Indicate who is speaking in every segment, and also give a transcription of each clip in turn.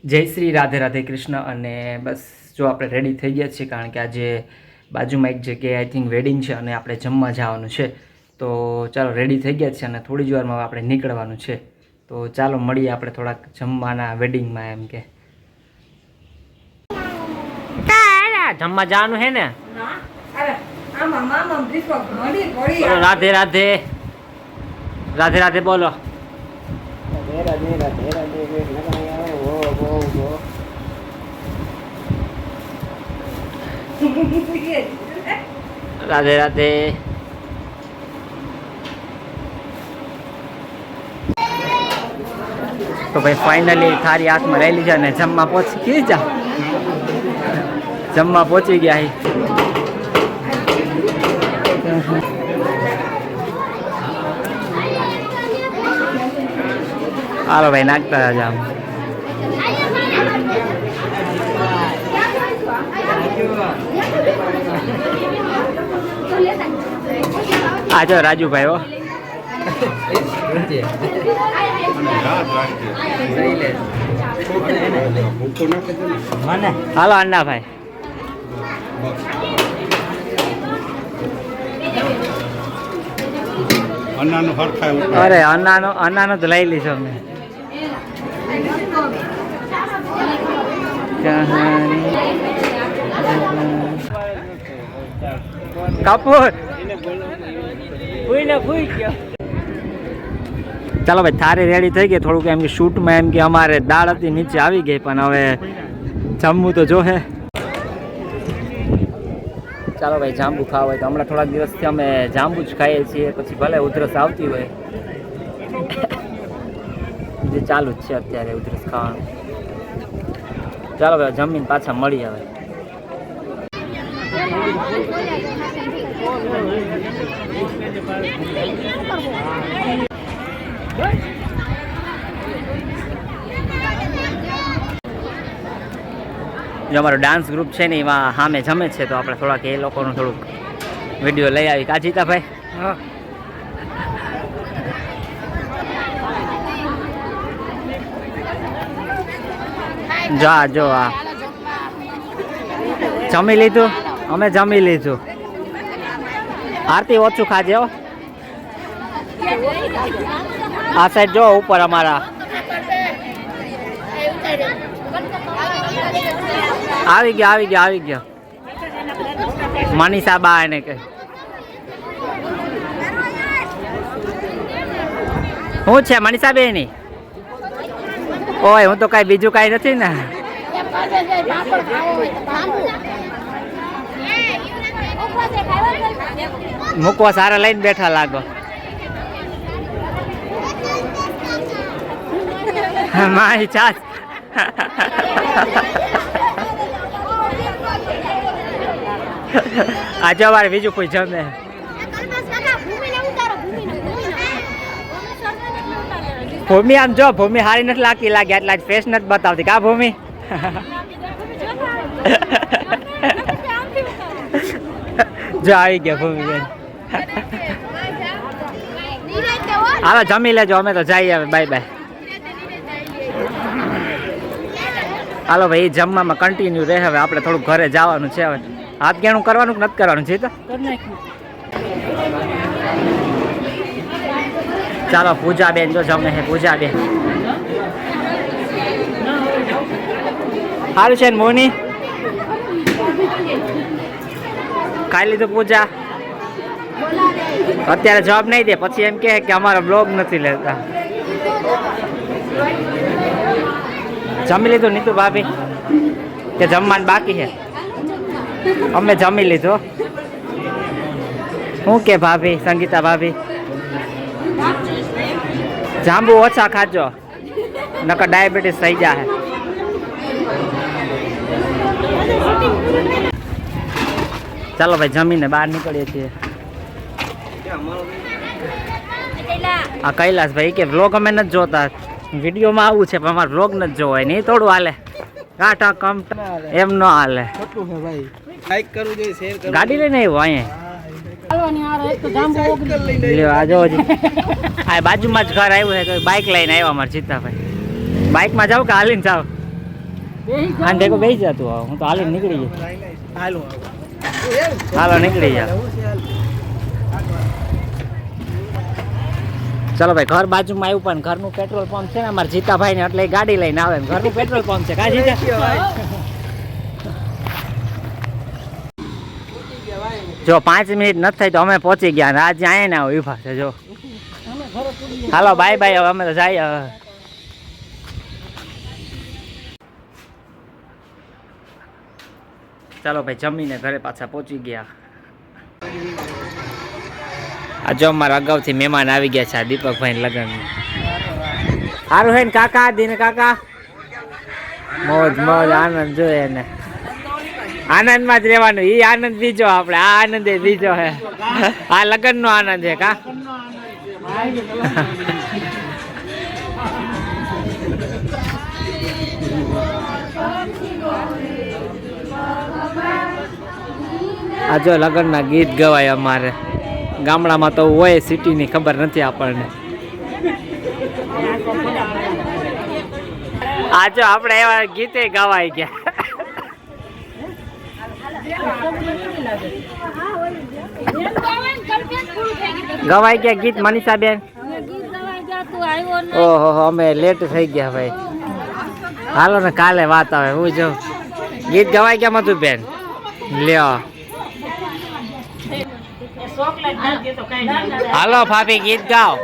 Speaker 1: જય શ્રી રાધે રાધે કૃષ્ણ. અને બસ જો આપણે રેડી થઈ ગયા છીએ, કારણ કે આજે બાજુમાં એક જગ્યાએ આઈ થિંક વેડિંગ છે અને આપણે જમવા જવાનું છે. તો ચાલો રેડી થઈ ગયા છીએ અને થોડી જ વારમાં આપણે નીકળવાનું છે. તો ચાલો મળીએ આપણે થોડાક જમવાના વેડિંગમાં. એમ કે જમવા જવાનું છે ને. રાધે રાધે રાધે રાધે બોલો. રાધે રાધે. તો ભાઈ ફાઇનલી થારી હાથમાં લઈ લીધા ને જમવા પહોંચી ગયા. જમવા પહોંચી ગયા. હાલો ભાઈ નાખતા જ આમ. આ જો રાજુભાઈ હો. હાલો અન્નાભાઈ. અરે અન્નાનો તો લઈ લીધો અમે. કપૂર ચાલો ભાઈ થારી રેડી થઈ ગઈ. થોડુંક એમ કે શૂટમાં એમ કે અમારે દાળ હતી નીચે આવી ગઈ, પણ હવે જમવું તો જોહે. ચાલો ભાઈ જાંબુ ખાવા હોય તો હમણાં થોડાક દિવસથી અમે જાંબુ જ ખાઈએ છીએ. પછી ભલે ઉધરસ આવતી હોય, જે ચાલુ જ છે અત્યારે ઉધરસ ખાવાનું. ચાલો ભાઈ જમીન પાછા મળી આવે. જો અમારો ડાન્સ ગ્રુપ છે ને એમાં સામે જમે છે, તો આપણે થોડાક એ લોકોનું થોડુંક વિડીયો લઈ આવી. કા જીતાભાઈ? જા જો આ જમી લીધું, અમે જમી લીધું. આરતી ઓછું ખાજે હો. આ સાઈડ જો ઉપર અમારા આવી ગયો. મનીષા બા એને કે શું છે મનીષા બે ની? ઓય હું તો કઈ બીજું કઈ નથી ને. મૂકવા સારા લઈને બેઠા લાગો. મારી ચાચ. આજે અમારે બીજું કોઈ જમે. ભૂમિ આમ જો, ભૂમિ હારી નથી લાગતી લાગે, એટલે આજ ફેસ નથી બતાવતી. કા ભૂમિ? જો આવી ગયા ભૂમિ બેન. હાલો જમી લેજો, અમે તો જઈએ હવે. Bye bye. હાલો ભાઈ જમવામાં કન્ટિન્યુ રહે. હવે આપણે થોડુંક ઘરે જવાનું છે. હવે હાથ ગેણું કરવાનું કે નથી કરવાનું છે? તો ચાલો પૂજા બેન જો જમે છે. પૂજા બેન સારું છે ને મોની? ખાઈ લીધું પૂજા? અત્યારે જવાબ નહીં દે, પછી એમ કહે કે અમારો બ્લોગ નથી લેતા. જમી લીધું નીતુ ભાભી કે જમવાનું બાકી છે? અમે જમી લીધું. શું કે ભાભી? સંગીતા ભાભી જાંબુ ઓછા ખાજો, નકર ડાયાબિટીસ થઈ જાય. ચાલો ભાઈ જમીને બહાર નીકળીએ છીએ. આ કૈલાસભાઈ કે વ્લોગ અમે નથી જોતા, વિડીયોમાં આવું છે પણ અમારે વ્લોગ નથી જોવાય. નહીં થોડું હાલે કાંઠા કમ એમ ન હાલે. ગાડી લઈને આવ્યો અહીંયા. આ બાજુમાં જ ઘર આવ્યું છે તો બાઇક લઈને આવ્યા અમારે જીતાભાઈ. બાઇકમાં જાવ કે હાલીને જાવ? આને ભેગો બેસી જતું હું તો હાલીને નીકળી ગયો. હાલો નીકળી જા. ચલો ભાઈ ઘર બાજુમાં આવ્યું પણ ઘરનું પેટ્રોલ પંપ છે ને અમારા જીતાભાઈ ને એટલે ગાડી લઈને આવે ઘરનું પેટ્રોલ પંપ છે કા જીતા. જો 5 મિનિટ નથી થઈ તો અમે પહોંચી ગયા ને આજે અહીંયા ને ઉભા છે જો. હાલો બાય બાય હવે અમે તો જઈએ. ચાલો ભાઈ જમીને ઘરે પાછા પહોંચી ગયા. આ જો અમારા અગાઉથી મહેમાન આવી ગયા છે દીપકભાઈ લગ્ન. સારું હે ને કાકા દીને કાકા મોજ મોજ આનંદ જોઈએ ને આનંદમાં જ રહેવાનું. એ આનંદ બીજો આપણે આ આનંદ એ બીજો હે. આ લગ્ન નો આનંદ છે કા. આ જો લગ્નના ગીત ગવાય અમારે ગામડામાં તો હોય સિટીની ખબર નથી આપણને. આ જો આપણે એવા ગીતે ગવાય ગયા. ગવાઈ ગયા ગીત મનીષા બેન. ઓહો અમે લેટ થઈ ગયા ભાઈ. હાલો ને કાલે વાત આવે હું જો ગીત ગવાઈ ગયા મધુ બેન લ્યો. હાલો ભાભી ગીત ગાઓ.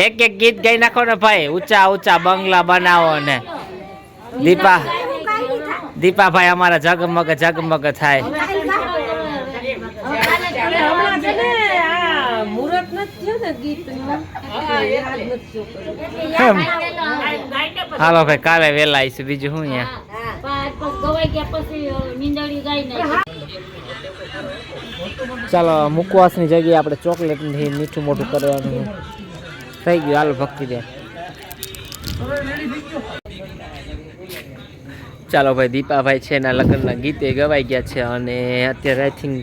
Speaker 1: એક એક ગીત ગાઈ નાખો ને ભાઈ. ઊંચા ઊંચા બંગલા બનાવો ને દીપાભાઈ અમારા જગમગ જગમગ થાય. હાલો ભાઈ કાલે વેલા આવીશું બીજું શું ચાલો મુકવાસની જગ્યાએ આપણે ચોકલેટ મીઠું મોટું કરવાનું થઈ ગયું. હાલો ભક્તિ દે. ચાલો ભાઈ દીપાભાઈ છે એના લગ્નના ગીતે ગવાઈ ગયા છે અને અત્યારે આઈ થિંક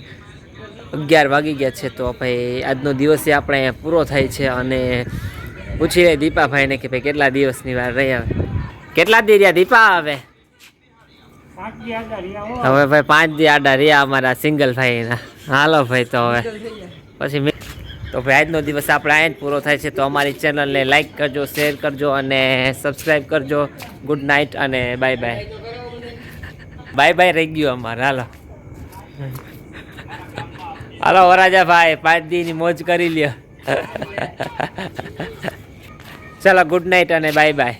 Speaker 1: 11 વાગી ગયા છે. તો ભાઈ આજનો દિવસ આપણે પૂરો થાય છે અને પૂછી લે દીપાભાઈને કે ભાઈ કેટલા દિવસની વાર રહી આવે. કેટલા દી રહ્યા દીપા આવે? હવે ભાઈ 5 દી આડા રહ્યા અમારા સિંગલ ભાઈના. હાલો ભાઈ તો હવે પછી તો ભાઈ આજનો દિવસ આપણે અહીંયા જ પૂરો થાય છે. તો અમારી ચેનલને લાઈક કરજો, શેર કરજો અને સબસ્ક્રાઈબ કરજો. ગુડ નાઇટ અને બાય બાય. બાય બાય રહી ગયું અમારે. હાલો હાલો વરાજા ભાઈ 5 દીની મોજ કરી લ્યો. ચાલો ગુડ નાઇટ અને બાય બાય.